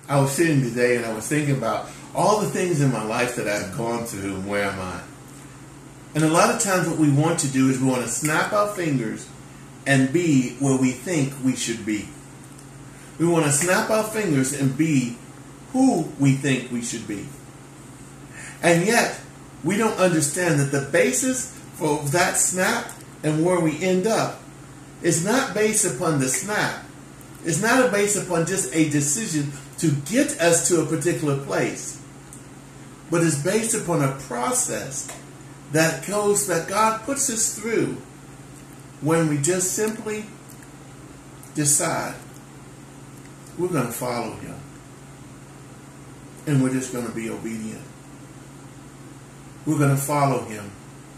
I was sitting today and I was thinking about all the things in my life that I've gone through and where am I. And a lot of times what we want to do is we want to snap our fingers and be where we think we should be. We want to snap our fingers and be who we think we should be. And yet, we don't understand that the basis for that snap and where we end up is not based upon the snap. It's not based upon just a decision to get us to a particular place, but it's based upon a process that God puts us through when we just simply decide we're going to follow Him and we're just going to be obedient. We're going to follow Him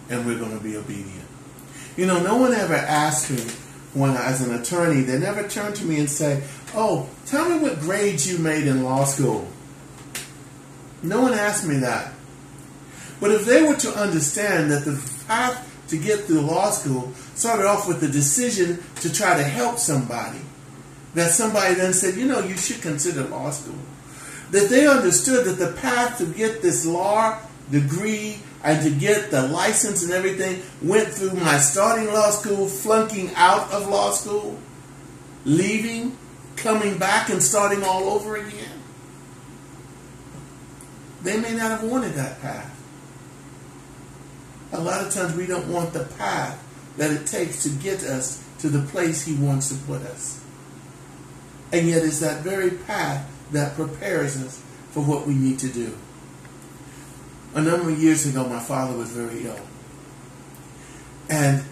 and we're going to be obedient. You know, no one ever asked me when as an attorney, they never turned to me and say, "Oh, tell me what grades you made in law school." No one asked me that. But if they were to understand that the path to get through law school started off with the decision to try to help somebody, that somebody then said, "You know, you should consider law school," that they understood that the path to get this law degree and to get the license and everything went through my starting law school, flunking out of law school, leaving, coming back and starting all over again. They may not have wanted that path. A lot of times we don't want the path that it takes to get us to the place He wants to put us. And yet it's that very path that prepares us for what we need to do. A number of years ago, my father was very ill. And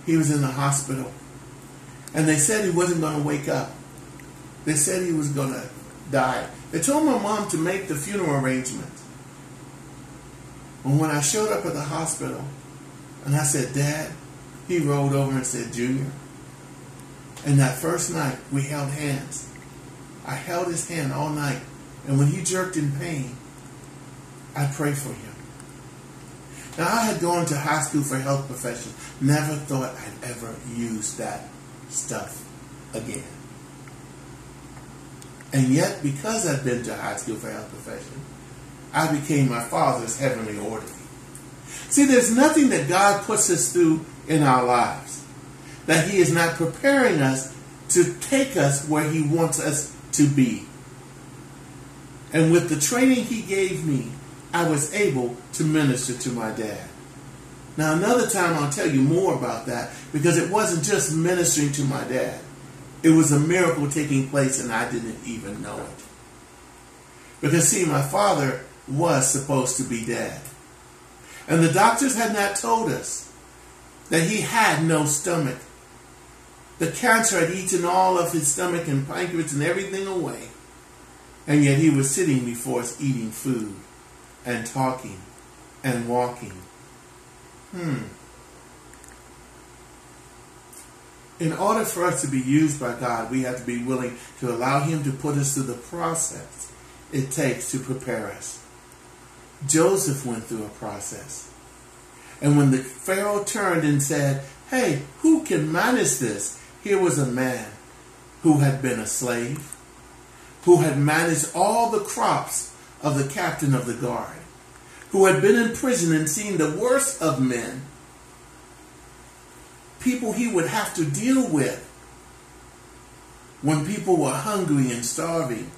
he was in the hospital. And they said he wasn't going to wake up. They said he was going to die. They told my mom to make the funeral arrangements. And when I showed up at the hospital, and I said, "Dad," he rolled over and said, "Junior." And that first night, we held hands. I held his hand all night. And when he jerked in pain, I prayed for him. Now, I had gone to high school for health professions. Never thought I'd ever use that stuff again. And yet, because I'd been to high school for health profession, I became my father's heavenly orderly. See, there's nothing that God puts us through in our lives that He is not preparing us to take us where He wants us to be. And with the training He gave me, I was able to minister to my dad. Now, another time I'll tell you more about that, because it wasn't just ministering to my dad. It was a miracle taking place and I didn't even know it. Because, see, my father was supposed to be dead. And the doctors had not told us that he had no stomach. The cancer had eaten all of his stomach and pancreas and everything away. And yet he was sitting before us eating food and talking and walking. In order for us to be used by God, we have to be willing to allow Him to put us through the process it takes to prepare us. Joseph went through a process. And when the Pharaoh turned and said, "Hey, who can manage this?" Here was a man who had been a slave, who had managed all the crops of the captain of the guard, who had been in prison and seen the worst of men, people he would have to deal with when people were hungry and starving.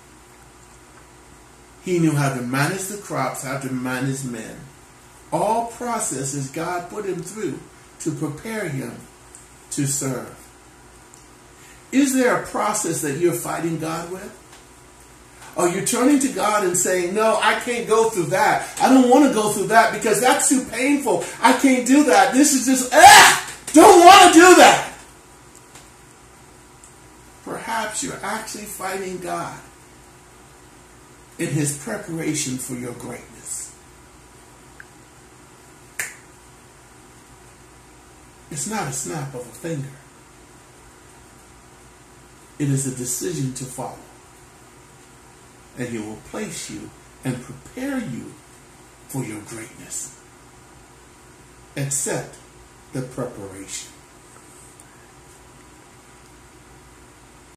He knew how to manage the crops, how to manage men. All processes God put him through to prepare him to serve. Is there a process that you're fighting God with? Are you turning to God and saying, "No, I can't go through that. I don't want to go through that because that's too painful. I can't do that. This is just, don't want to do that." Perhaps you're actually fighting God in His preparation for your greatness. It's not a snap of a finger. It is a decision to follow. And He will place you and prepare you for your greatness. Accept the preparation.